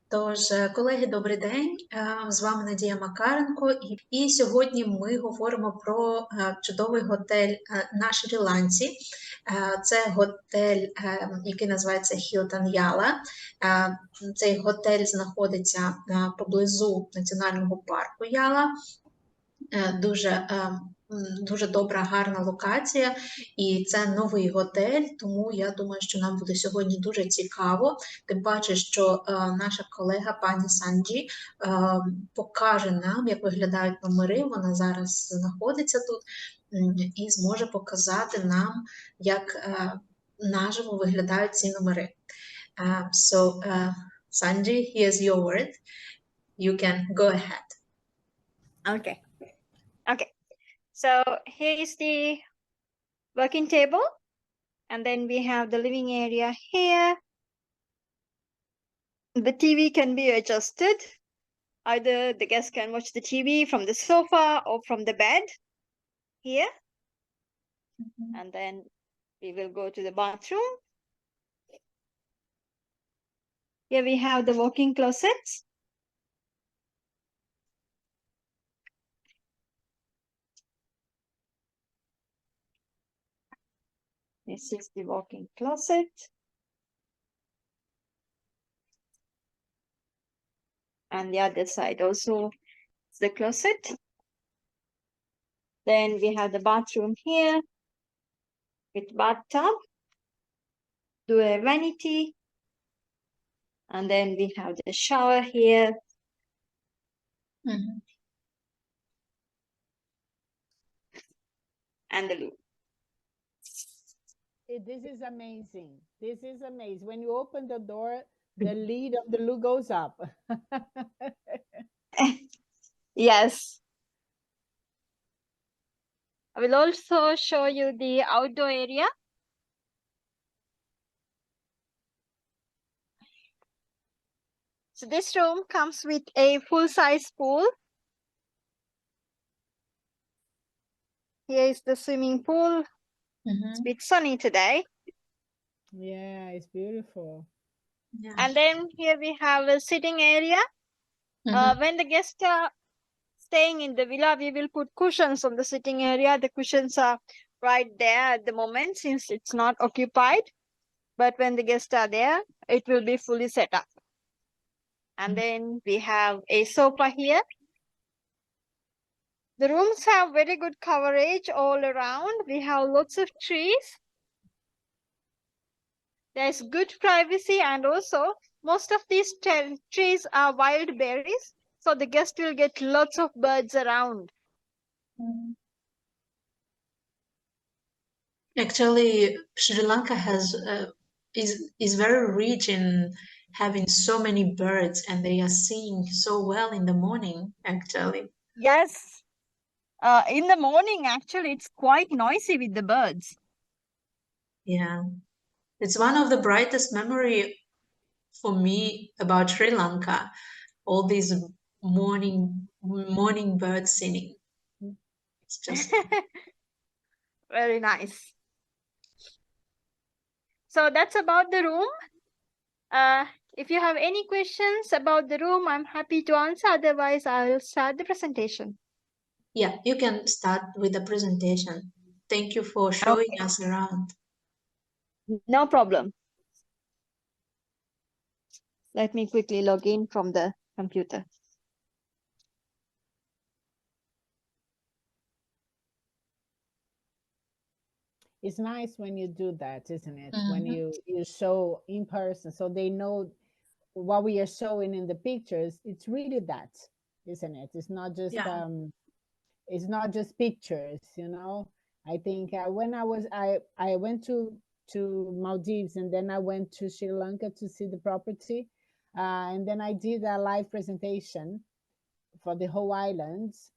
Тож, колеги, добрий день. З вами Надія Макаренко, і сьогодні ми говоримо про чудовий готель на Шрі Ланці. Це готель, який називається Hilton Yala. Цей готель знаходиться поблизу національного парку Яла. Дуже добра, гарна локація, і це новий готель, тому я думаю, що нам буде сьогодні дуже цікаво. Тим паче, що наша колега пані Санджі покаже нам, як виглядають номери. Вона зараз знаходиться тут і зможе показати нам, як наживо виглядають ці номери. Sanji, here's your word. You can go ahead. Okay. Okay. So here is the working table. And then we have the living area here. The TV can be adjusted. Either the guest can watch the TV from the sofa or from the bed here. And then we will go to the bathroom. Here we have the walk-in closets. This is the walk-in closet. And the other side also is the closet. Then we have the bathroom here with bathtub, dual vanity. And then we have the shower here. And the loo. This is amazing. This is amazing. When you open the door, the lid of the loo goes up. Yes. I will also show you the outdoor area. So this room comes with a full-size pool. Here is the swimming pool. It's a bit sunny today. Yeah, it's beautiful. Yeah. And then here we have a sitting area. When the guests are staying in the villa, we will put cushions on the sitting area. The cushions are right there at the moment since it's not occupied. But when the guests are there, it will be fully set up. And then we have a sofa here. The rooms have very good coverage all around. We have lots of trees. There's good privacy, and also most of these trees are wild berries. So the guest will get lots of birds around. Actually, Sri Lanka is very rich in having so many birds, and they are singing so well in the morning, actually. Yes. In the morning, actually, it's quite noisy with the birds. Yeah. It's one of the brightest memory for me about Sri Lanka, all these morning birds singing. It's just Very nice. So that's about the room. If you have any questions about the room, I'm happy to answer. Otherwise, I'll start the presentation. yeah, you can start with the presentation. Thank you for showing us around. No problem. Let me quickly log in from the computer. It's nice when you do that, isn't it? When you show in person, so they know what we are showing in the pictures. It's really that, isn't it? It's not just it's not just pictures, you know. I think when I went to Maldives, and then I went to Sri Lanka to see the property, and then I did a live presentation for the whole islands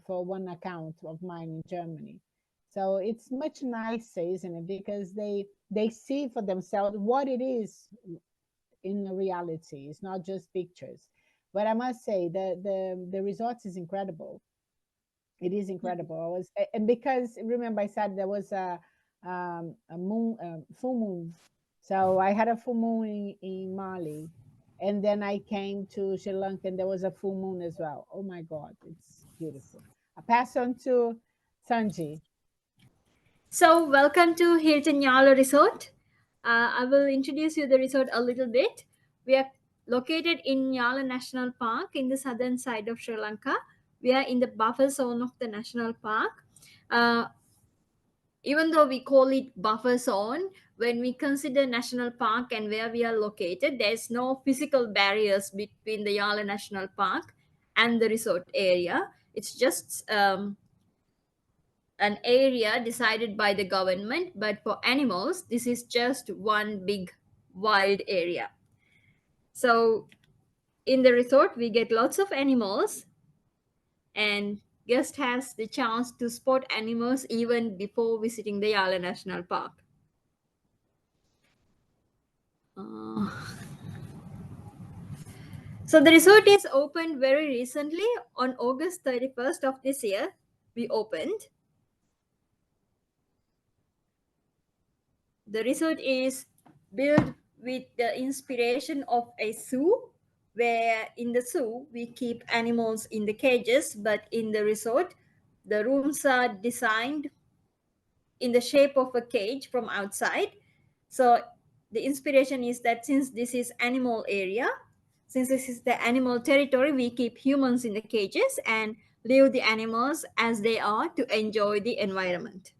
for one account of mine in Germany. So it's much nicer, isn't it? Because they see for themselves what it is in reality. It's not just pictures. But I must say the resort is incredible. It is incredible. And because remember I said there was a full moon. So I had a full moon in Mali, And then I came to Sri Lanka and there was a full moon as well. Oh my God, it's beautiful. I pass on to Sanji. So welcome to Hilton Yala Resort. I will introduce you the resort a little bit. We are located in Yala National Park in the southern side of Sri Lanka. We are in the buffer zone of the national park. Even though we call it buffer zone, when we consider national park and where we are located, there's no physical barriers between the Yala National Park and the resort area. It's just an area decided by the government, but for animals, this is just one big wild area. So in the resort, we get lots of animals, and guest has the chance to spot animals even before visiting the Yala National Park. So the resort is opened very recently. On August 31st of this year, we opened. The resort is built with the inspiration of a zoo, where in the zoo we keep animals in the cages, but in the resort the rooms are designed in the shape of a cage from outside. So the inspiration is that since this is animal area, since this is the animal territory, we keep humans in the cages and leave the animals as they are to enjoy the environment.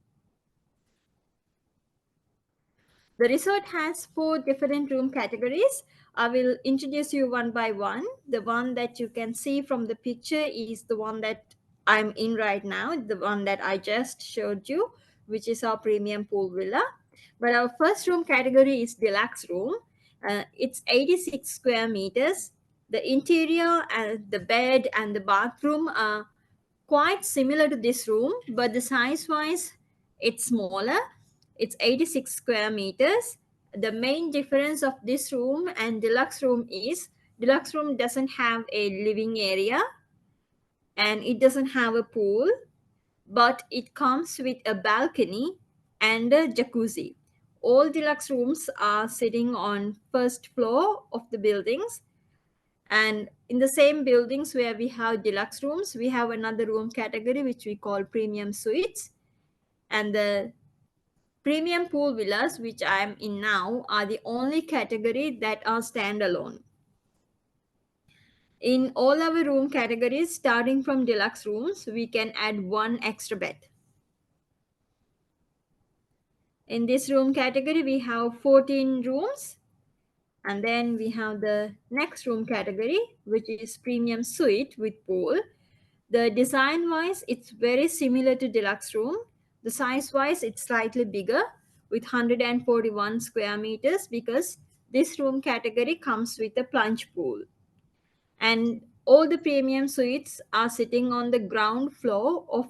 The resort has 4 different room categories. I will introduce you one by one. The one that you can see from the picture is the one that I'm in right now, the one that I just showed you, which is our premium pool villa. But our first room category is deluxe room. It's 86 square meters. The interior and the bed and the bathroom are quite similar to this room, but the size-wise, it's smaller. It's 86 square meters. The main difference of this room and deluxe room is deluxe room doesn't have a living area and it doesn't have a pool, but it comes with a balcony and a jacuzzi. All deluxe rooms are sitting on first floor of the buildings. And in the same buildings where we have deluxe rooms, we have another room category which we call premium suites. And the premium pool villas, which I am in now, are the only category that are standalone. In all our room categories, starting from deluxe rooms, we can add 1 extra bed. In this room category, we have 14 rooms. And then we have the next room category, which is premium suite with pool. The design-wise, it's very similar to deluxe room. The size-wise, it's slightly bigger with 141 square meters because this room category comes with a plunge pool. And all the premium suites are sitting on the ground floor of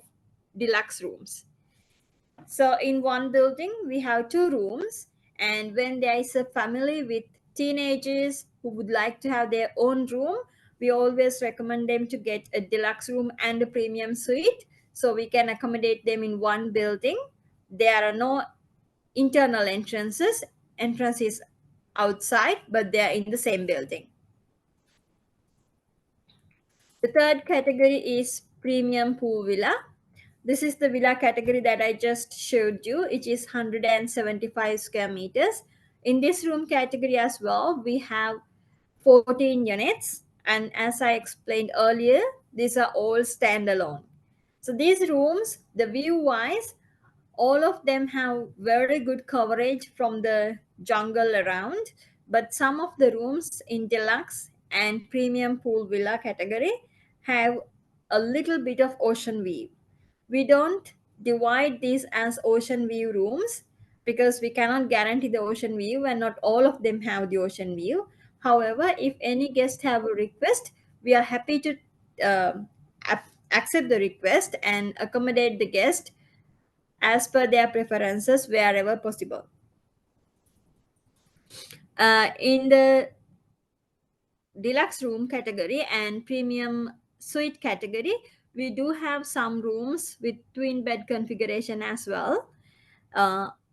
deluxe rooms. So in one building, we have 2 rooms. And when there is a family with teenagers who would like to have their own room, we always recommend them to get a deluxe room and a premium suite so we can accommodate them in one building. There are no internal entrances. Entrance is outside, but they are in the same building. The third category is premium pool villa. This is the villa category that I just showed you. It is 175 square meters. In this room category as well, we have 14 units. And as I explained earlier, these are all standalone. So these rooms, the view-wise, all of them have very good coverage from the jungle around. But some of the rooms in deluxe and premium pool villa category have a little bit of ocean view. We don't divide these as ocean view rooms because we cannot guarantee the ocean view and not all of them have the ocean view. However, if any guest have a request, we are happy to accept the request and accommodate the guest as per their preferences wherever possible. In the deluxe room category and premium suite category, we do have some rooms with twin bed configuration as well.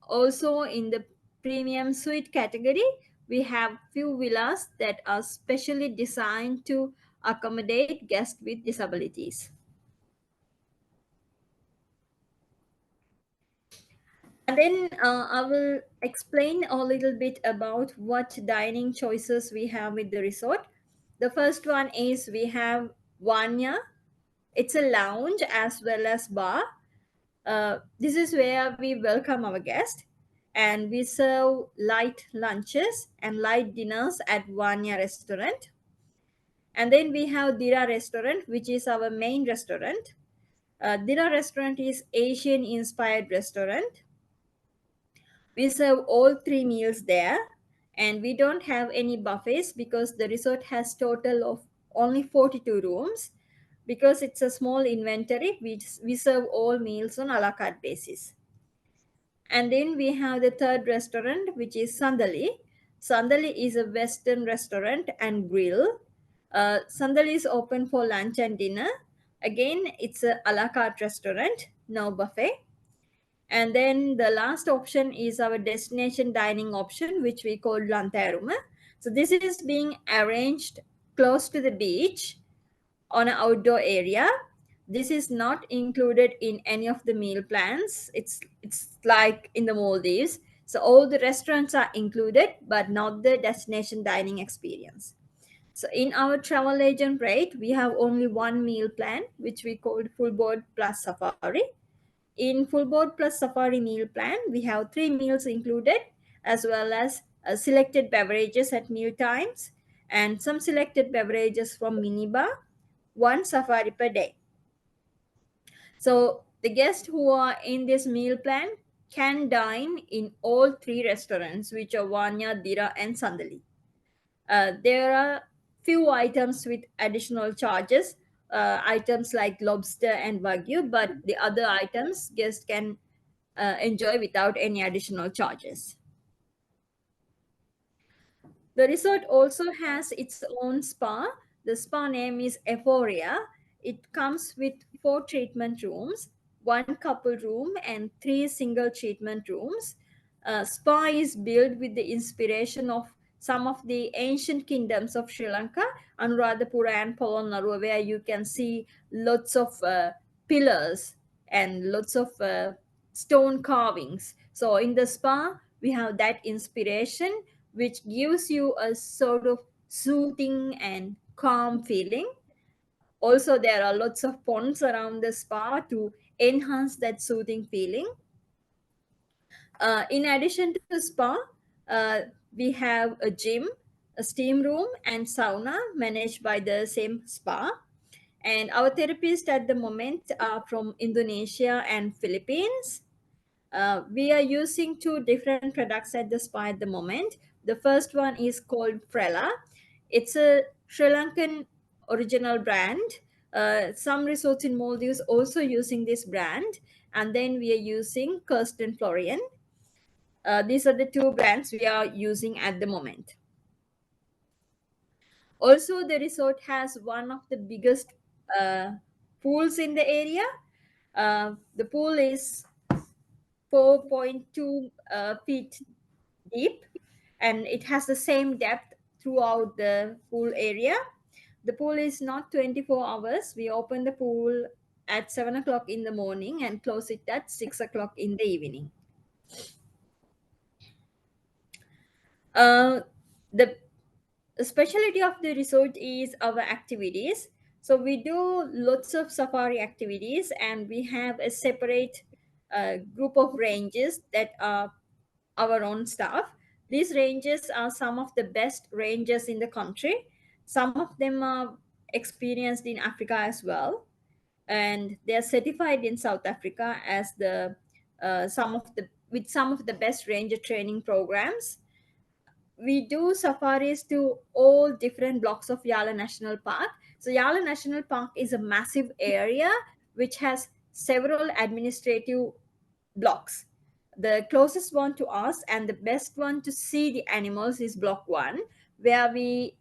Also in the premium suite category, we have few villas that are specially designed to accommodate guests with disabilities. And then I will explain a little bit about what dining choices we have with the resort. The first one is we have Vanya. It's a lounge as well as bar. This is where we welcome our guests, and we serve light lunches and light dinners at Vanya restaurant. And then we have Dira restaurant, which is our main restaurant. Dira restaurant is Asian inspired restaurant. We serve all 3 meals there, and we don't have any buffets because the resort has total of only 42 rooms. Because it's a small inventory, we serve all meals on a la carte basis. And then we have the third restaurant, which is Sandali. Sandali is a Western restaurant and grill. Sandali is open for lunch and dinner. Again, it's a la carte restaurant, no buffet. And then the last option is our destination dining option, which we call Lantaruma. So this is being arranged close to the beach on an outdoor area. This is not included in any of the meal plans. It's like in the Maldives. So all the restaurants are included, but not the destination dining experience. So in our travel agent rate, we have only one meal plan, which we call full board plus safari. In full board plus safari meal plan, we have 3 meals included, as well as selected beverages at meal times and some selected beverages from minibar, 1 safari per day. So the guests who are in this meal plan can dine in all 3 restaurants, which are Vanya, Dira, and Sandali. There are few items with additional charges, items like lobster and wagyu, but the other items guests can enjoy without any additional charges. The resort also has its own spa. The spa name is Euphoria. It comes with 4 treatment rooms, 1 couple room, and 3 single treatment rooms. Spa is built with the inspiration of some of the ancient kingdoms of Sri Lanka, Anuradhapura and Polonnaruwa, where you can see lots of pillars and lots of stone carvings. So in the spa, we have that inspiration, which gives you a sort of soothing and calm feeling. Also, there are lots of ponds around the spa to enhance that soothing feeling. In addition to the spa, we have a gym, a steam room, and sauna managed by the same spa. And our therapists at the moment are from Indonesia and Philippines. We are using 2 different products at the spa at the moment. The first one is called Frela. It's a Sri Lankan original brand. Some resorts in Maldives also using this brand. And then we are using Kirsten Florian. These are the 2 brands we are using at the moment. Also, the resort has one of the biggest pools in the area. The pool is 4.2 feet deep, and it has the same depth throughout the pool area. The pool is not 24 hours. We open the pool at 7 o'clock in the morning and close it at 6 o'clock in the evening. The specialty of the resort is our activities. So we do lots of safari activities, and we have a separate group of rangers that are our own staff. These rangers are some of the best rangers in the country. Some of them are experienced in Africa as well, and they are certified in South Africa as some of the best ranger training programs. We do safaris to all different blocks of Yala National Park. So Yala National Park is a massive area which has several administrative blocks. The closest one to us and the best one to see the animals is block 1, where we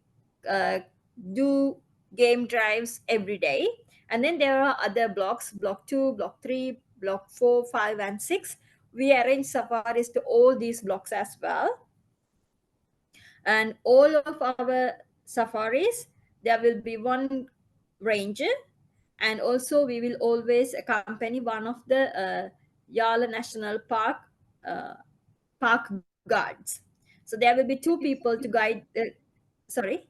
do game drives every day. And then there are other blocks, block 2, block 3, block 4, 5, and 6. We arrange safaris to all these blocks as well. And all of our safaris, there will be one ranger, and also we will always accompany one of the Yala National Park park guards. So there will be two people to guide. Sorry.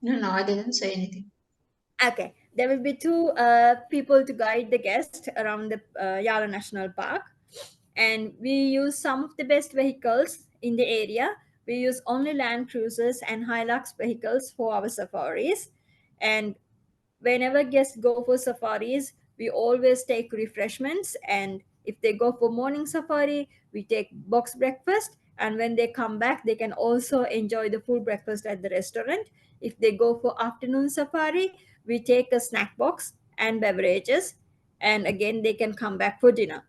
No, I didn't say anything. Okay, there will be two people to guide the guests around the Yala National Park, and we use some of the best vehicles in the area. We use only Land Cruisers and Hilux vehicles for our safaris, and whenever guests go for safaris, we always take refreshments, and if they go for morning safari, we take box breakfast, and when they come back, they can also enjoy the full breakfast at the restaurant. If they go for afternoon safari, we take a snack box and beverages, and again they can come back for dinner.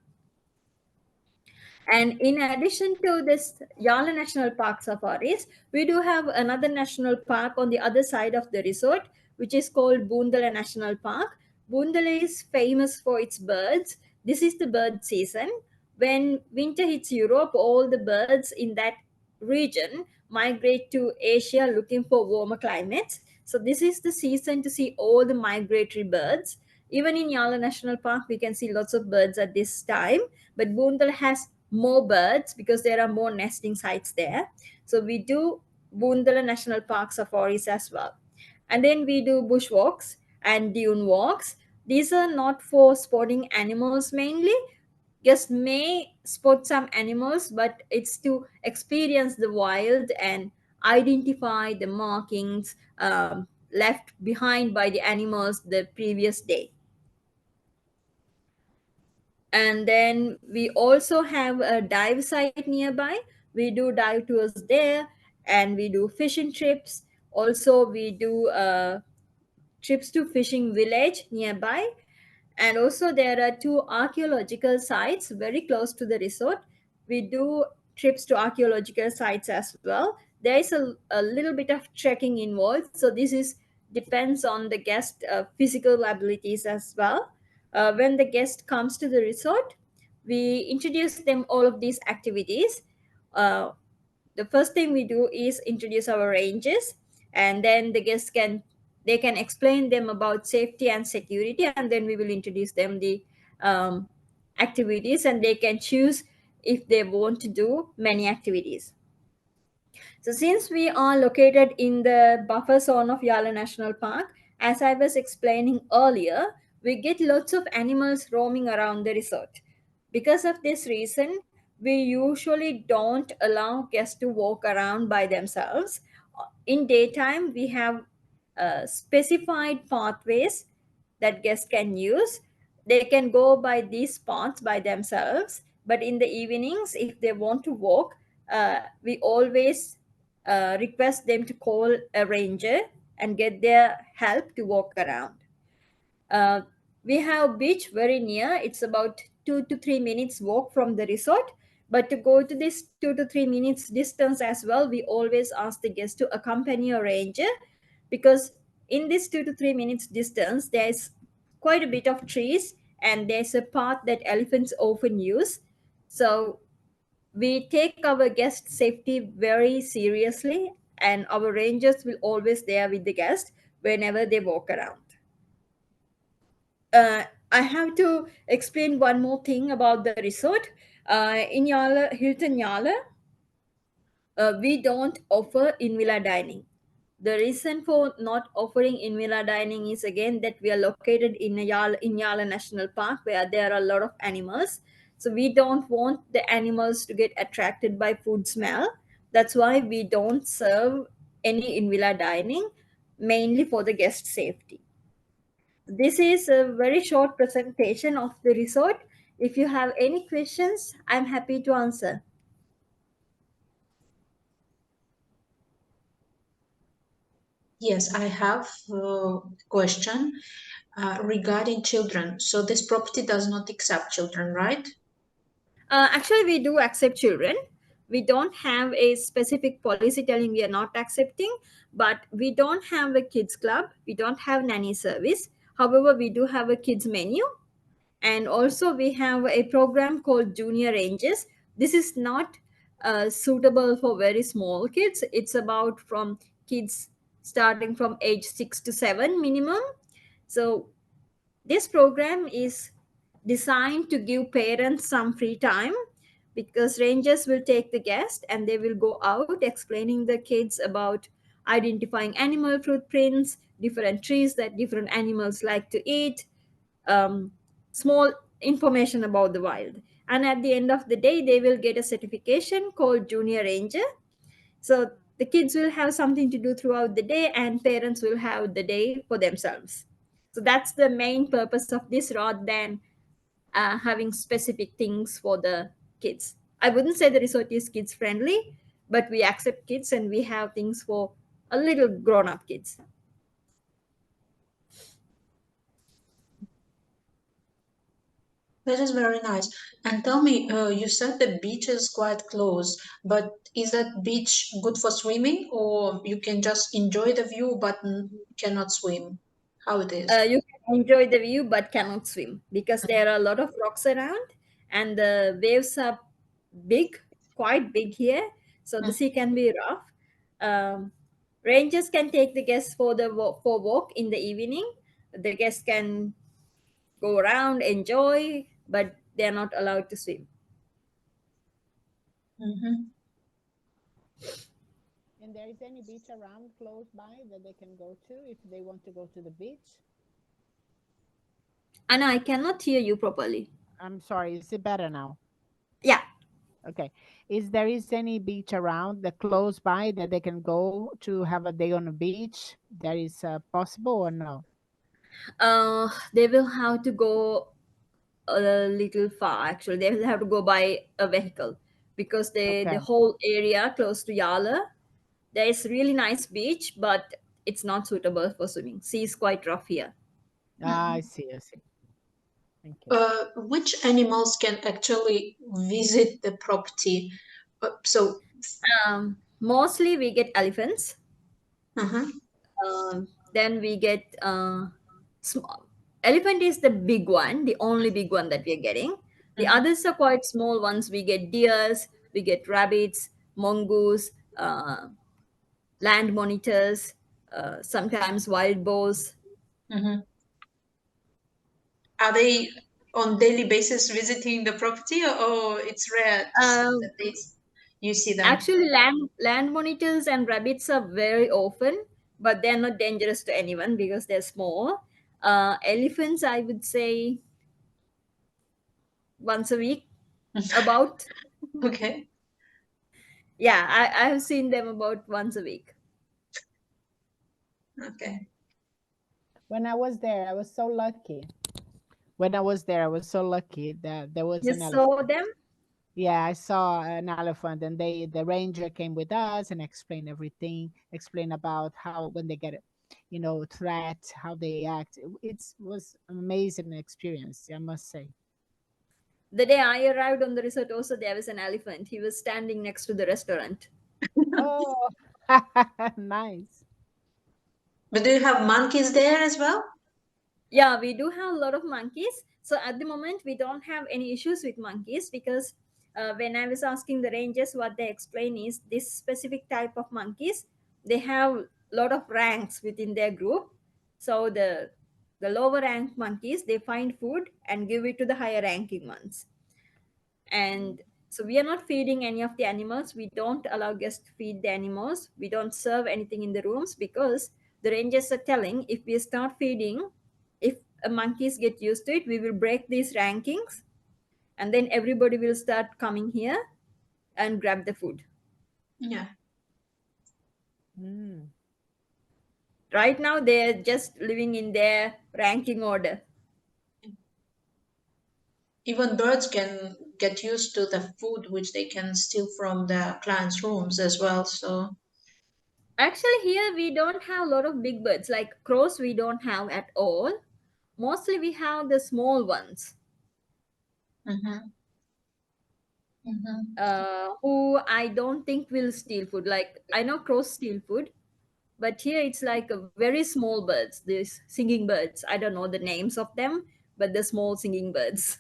And in addition to this Yala National Park safaris, we do have another national park on the other side of the resort, which is called Boondala National Park. Boondala is famous for its birds. This is the bird season. When winter hits Europe, all the birds in that region migrate to Asia looking for warmer climates. So this is the season to see all the migratory birds. Even in Yala National Park, we can see lots of birds at this time, but Boondala has more birds because there are more nesting sites there. So we do Boondala National Park safaris as well. And then we do bushwalks and dune walks. These are not for sporting animals mainly. Guests may spot some animals, but it's to experience the wild and identify the markings left behind by the animals the previous day. And then we also have a dive site nearby. We do dive tours there, and we do fishing trips. Also, we do trips to fishing village nearby. And also there are two archaeological sites very close to the resort. We do trips to archaeological sites as well. There is a little bit of trekking involved. So this depends on the guest physical abilities as well. When the guest comes to the resort, we introduce them all of these activities. The first thing we do is introduce our ranges, and then the guests can explain them about safety and security, and then we will introduce them the activities, and they can choose if they want to do many activities. So since we are located in the buffer zone of Yala National Park, as I was explaining earlier, we get lots of animals roaming around the resort. Because of this reason, we usually don't allow guests to walk around by themselves. In daytime, we have specified pathways that guests can use. They can go by these paths by themselves, but in the evenings, if they want to walk, we always request them to call a ranger and get their help to walk around. We have a beach very near. It's about 2 to 3 minutes walk from the resort. But to go to this 2 to 3 minutes distance as well, we always ask the guests to accompany a ranger, because in this 2 to 3 minutes distance, there's quite a bit of trees, and there's a path that elephants often use. So we take our guest safety very seriously, and our rangers will always there with the guest whenever they walk around. I have to explain one more thing about the resort. In Yala, Hilton Yala, we don't offer in-villa dining. The reason for not offering in-villa dining is again that we are located in Yala National Park, where there are a lot of animals. So we don't want the animals to get attracted by food smell. That's why we don't serve any in-villa dining, mainly for the guest safety. This is a very short presentation of the resort. If you have any questions, I'm happy to answer. Yes, I have a question regarding children. So this property does not accept children, right? Actually, we do accept children. We don't have a specific policy telling we are not accepting, but we don't have a kids club. We don't have nanny service. However, we do have a kids menu. And also we have a program called Junior Ranges. This is not suitable for very small kids. It's about from kids starting from age 6 to 7 minimum. So this program is designed to give parents some free time, because rangers will take the guest and they will go out explaining the kids about identifying animal footprints, different trees that different animals like to eat, small information about the wild. And at the end of the day, they will get a certification called Junior Ranger. So the kids will have something to do throughout the day, and parents will have the day for themselves. So that's the main purpose of this, rather than having specific things for the kids. I wouldn't say the resort is kids friendly, but we accept kids and we have things for a little grown up kids. That is very nice. And tell me, you said the beach is quite close, but is that beach good for swimming, or you can just enjoy the view but cannot swim? How it is? You can enjoy the view but cannot swim, because there are a lot of rocks around and the waves are big, quite big here. So the sea can be rough. Rangers can take the guests for walk in the evening. The guests can go around, enjoy, but they're not allowed to swim. Mhm. And there is any beach around close by that they can go to if they want to go to the beach? Anna, I cannot hear you properly. I'm sorry, is it better now? Yeah. Okay. Is any beach around the close by that they can go to have a day on the beach? That is possible or no? They will have to go a little far. Actually, they will have to go by a vehicle, because the whole area close to Yala, there is really nice beach, but it's not suitable for swimming. Sea is quite rough here. I see. Thank you. Which animals can actually visit the property? So, Mostly we get elephants. uh-huh. Then we get small. Elephant is the big one, the only big one that we're getting. The others are quite small ones. We get deers, we get rabbits, mongoose, land monitors, sometimes wild boars. Are they on daily basis visiting the property, or it's rare that you see them? Actually, land monitors and rabbits are very often, but they're not dangerous to anyone because they're small. Elephants, I would say once a week, about. Okay. Yeah, I have seen them about once a week. Okay. When I was there, I was so lucky. When I was there, I was so lucky that there was an elephant. You saw them? Yeah, I saw an elephant, and the ranger came with us and explained everything, explained about how when they get, threat, how they act. It was an amazing experience, I must say. The day I arrived on the resort also, there was an elephant. He was standing next to the restaurant. Oh, nice. But do you have monkeys there as well? Yeah, we do have a lot of monkeys. So at the moment, we don't have any issues with monkeys, because when I was asking the rangers, what they explain is this specific type of monkeys, they have a lot of ranks within their group. So the lower ranked monkeys, they find food and give it to the higher ranking ones. And so we are not feeding any of the animals. We don't allow guests to feed the animals. We don't serve anything in the rooms, because the rangers are telling, if we start feeding, if monkeys get used to it, we will break these rankings, and then everybody will start coming here and grab the food. Yeah. Right now, they're just living in their ranking order. Even birds can get used to the food which they can steal from the clients' rooms as well. So actually, here we don't have a lot of big birds. Like crows, we don't have at all. Mostly we have the small ones. Who I don't think will steal food. Like I know crows steal food, but here it's like a very small birds, these singing birds. I don't know the names of them, but the small singing birds.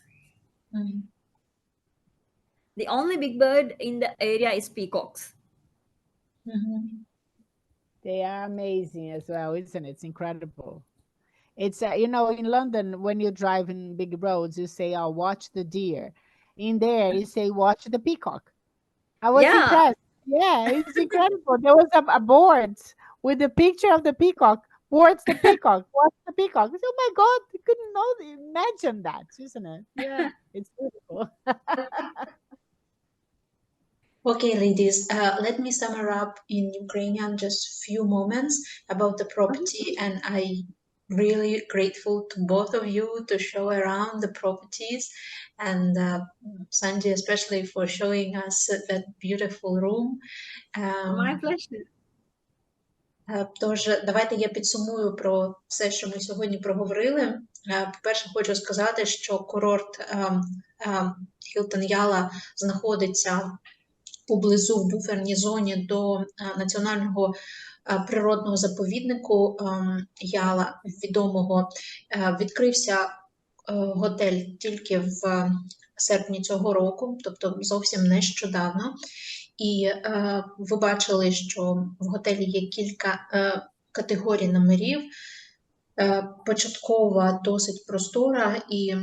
The only big bird in the area is peacocks. They are amazing as well, isn't it? It's incredible. It's, you know, in London, when you drive in big roads, you say, oh, watch the deer. In there, you say, watch the peacock. I was impressed. Yeah, it's incredible. There was a board with the picture of the peacock. Watch the peacock. Watch the peacock. I said, oh my God, I couldn't imagine that, isn't it? Yeah, it's beautiful. Okay, ladies, let me sum up in Ukrainian just few moments about the property, and I really grateful to both of you to show around the properties, and Sanjay especially for showing us that beautiful room. My pleasure. Тож, давайте я підсумую про все, що ми сьогодні проговорили. По-перше, хочу сказати, що курорт Hilton Yala знаходиться поблизу в буферній зоні до національного природного заповіднику Яла, відомого. Відкрився готель тільки в серпні цього року, тобто зовсім нещодавно. І ви бачили, що в готелі є кілька категорій номерів. Початкова досить простора, і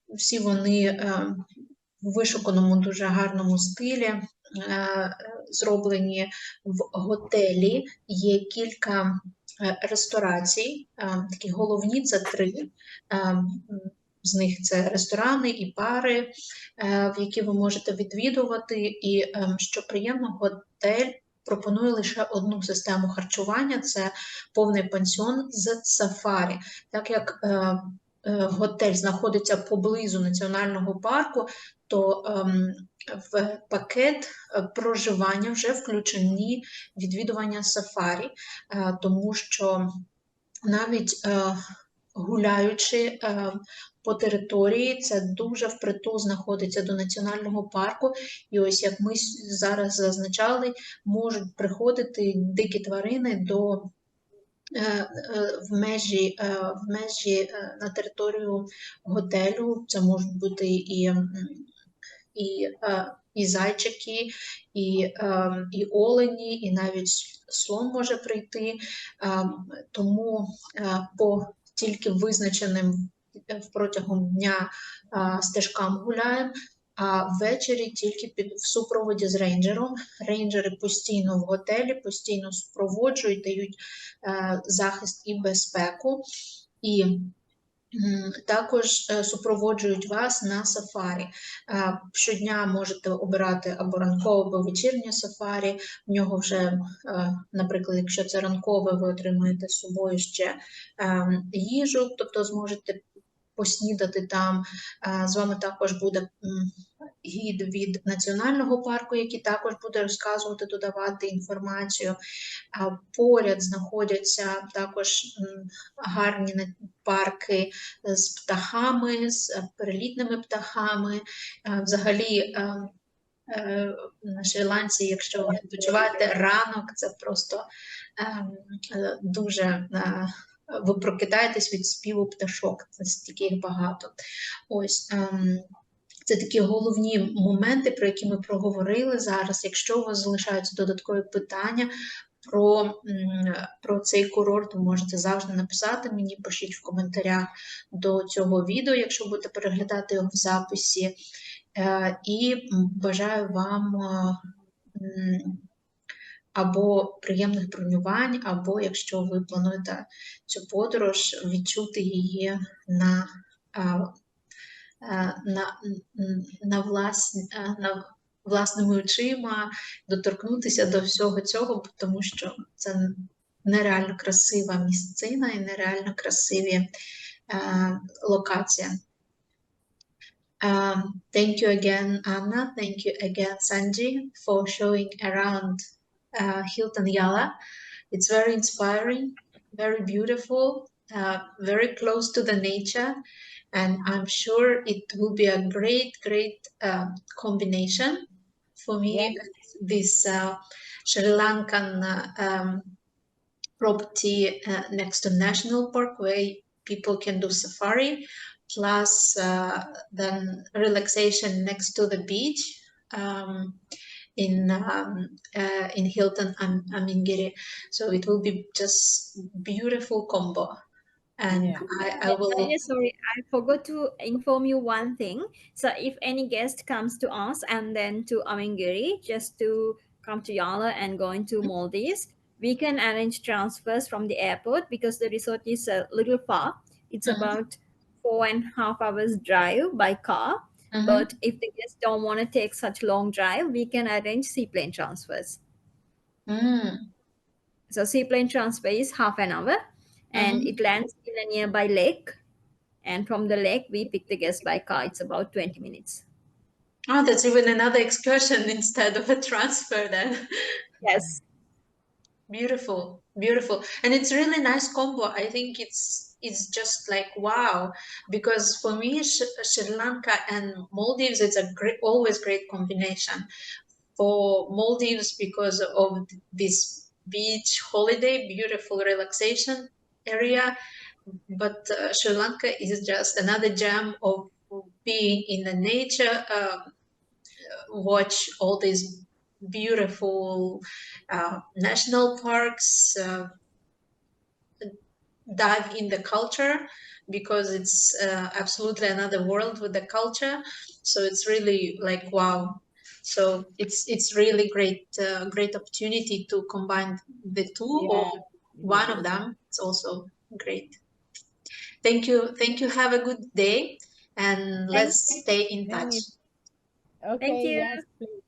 всі вони в вишуканому, дуже гарному стилі зроблені в готелі. Є кілька ресторацій, такі головні, це 3. З них це ресторани і бари, в які ви можете відвідувати. І, що приємно, готель пропонує лише одну систему харчування – це повний пансіон з сафарі. Так як готель знаходиться поблизу національного парку, то в пакет проживання вже включені відвідування сафарі, тому що навіть гуляючи по території, це дуже впритул знаходиться до національного парку, і ось як ми зараз зазначали, можуть приходити дикі тварини в межі на територію готелю. Це можуть бути і зайчики, і олені, і навіть слон може прийти. Тому по тільки визначеним протягом дня стежкам гуляємо, а ввечері тільки в супроводі з рейнджером. Рейнджери постійно в готелі, постійно супроводжують, дають захист і безпеку. І також супроводжують вас на сафарі. Щодня можете обирати або ранкове, або вечірнє сафарі. В нього вже, наприклад, якщо це ранкове, ви отримуєте з собою ще їжу, тобто зможете поснідати там. З вами також буде гід від національного парку, який також буде розказувати, додавати інформацію. Поряд знаходяться також гарні парки з птахами, з перелітними птахами. Взагалі, на Шрі Ланці, якщо ви відпочиваєте ранок, це просто дуже... Ви прокидаєтесь від співу пташок, це стільки їх багато. Ось, це такі головні моменти, про які ми проговорили зараз. Якщо у вас залишаються додаткові питання про цей курорт, ви можете завжди написати мені, пишіть в коментарях до цього відео, якщо будете переглядати його в записі. І бажаю вам або приємних бронювань, або, якщо ви плануєте цю подорож, відчути її власними очима, доторкнутися до всього цього, тому що це нереально красива місцина і нереально красиві локації. Thank you again, Anna. Thank you again, Sanjay, for showing around Hilton Yala. It's very inspiring, very beautiful, very close to the nature, and I'm sure it will be a great combination for me. Yes. This Sri Lankan property next to national park where people can do safari, plus then relaxation next to the beach in Hilton Amingiri. So it will be just beautiful combo. And Yeah. I will. Sorry, I forgot to inform you one thing. So if any guest comes to us and then to Amingiri, just to come to Yala and go into Maldives, we can arrange transfers from the airport because the resort is a little far. It's about 4.5 hours drive by car. But if the guests don't want to take such long drive, we can arrange seaplane transfers. So seaplane transfer is half an hour, and it lands in a nearby lake. And from the lake, we pick the guests by car. It's about 20 minutes. Oh, that's even another excursion instead of a transfer then. Yes. Beautiful, beautiful. And it's really nice combo. I think it's just like wow, because for me Sri Lanka and Maldives, it's a great, always great combination. For Maldives because of this beach holiday, beautiful relaxation area, but Sri Lanka is just another gem of being in the nature, watch all these beautiful national parks, dive in the culture, because it's absolutely another world with the culture. So it's really like wow. So it's really great opportunity to combine the two, or one of them. It's also great. Thank you. Have a good day, and let's stay in touch. Okay, Thank you. yes, please.